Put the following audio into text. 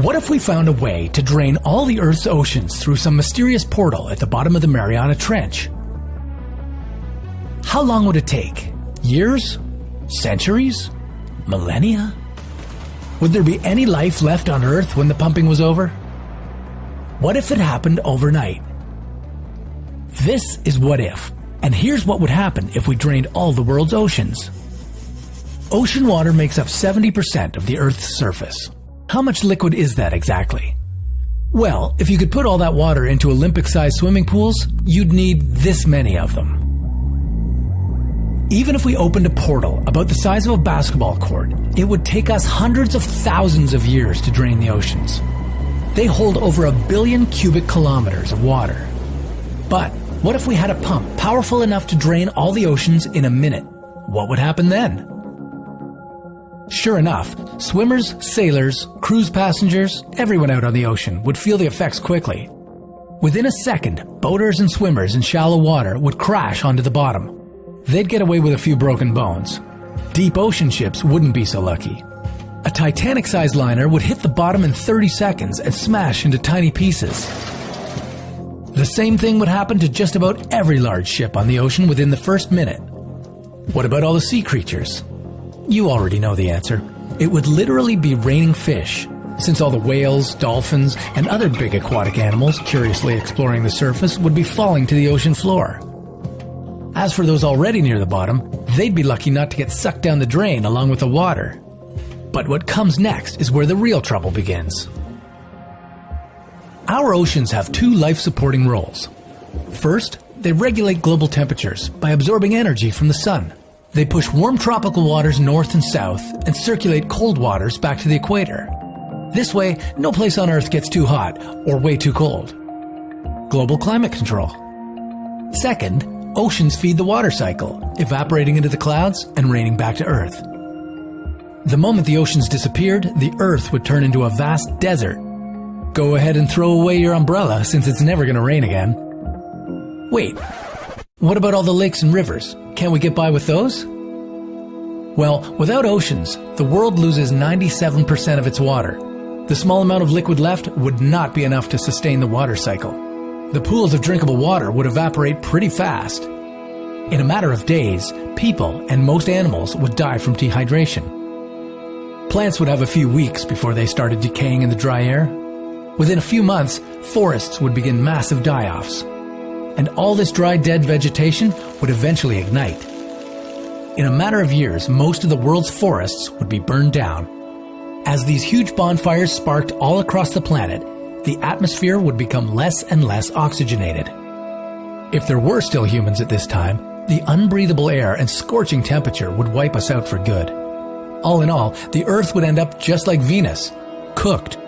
What if we found a way to drain all the Earth's oceans through some mysterious portal at the bottom of the Mariana Trench? How long would it take? Years? Centuries? Millennia? Would there be any life left on Earth when the pumping was over? What if it happened overnight? This is What If, and here's what would happen if we drained all the world's oceans. Ocean water makes up 70% of the Earth's surface. How much liquid is that exactly? Well, if you could put all that water into Olympic-sized swimming pools, you'd need this many of them. Even if we opened a portal about the size of a basketball court, it would take us hundreds of thousands of years to drain the oceans. They hold over 1 billion cubic kilometers of water. But what if we had a pump powerful enough to drain all the oceans in a minute? What would happen then? Sure enough, swimmers, sailors, cruise passengers, everyone out on the ocean would feel the effects quickly. Within a second, boaters and swimmers in shallow water would crash onto the bottom. They'd get away with a few broken bones. Deep ocean ships wouldn't be so lucky. A Titanic-sized liner would hit the bottom in 30 seconds and smash into tiny pieces. The same thing would happen to just about every large ship on the ocean within the first minute. What about all the sea creatures? You already know the answer. It would literally be raining fish, since all the whales, dolphins, and other big aquatic animals curiously exploring the surface would be falling to the ocean floor. As for those already near the bottom, they'd be lucky not to get sucked down the drain along with the water. But what comes next is where the real trouble begins. Our oceans have two life-supporting roles. First, they regulate global temperatures by absorbing energy from the sun. They push warm tropical waters north and south and circulate cold waters back to the equator. This way, no place on Earth gets too hot or way too cold. Global climate control. Second, oceans feed the water cycle, evaporating into the clouds and raining back to Earth. The moment the oceans disappeared, the Earth would turn into a vast desert. Go ahead and throw away your umbrella since it's never going to rain again. Wait, what about all the lakes and rivers? Can't we get by with those? Well, without oceans, the world loses 97% of its water. The small amount of liquid left would not be enough to sustain the water cycle. The pools of drinkable water would evaporate pretty fast. In a matter of days, people and most animals would die from dehydration. Plants would have a few weeks before they started decaying in the dry air. Within a few months, forests would begin massive die-offs. And all this dry, dead vegetation would eventually ignite. In a matter of years, most of the world's forests would be burned down. As these huge bonfires sparked all across the planet, the atmosphere would become less and less oxygenated. If there were still humans at this time, the unbreathable air and scorching temperature would wipe us out for good. All in all, the Earth would end up just like Venus, cooked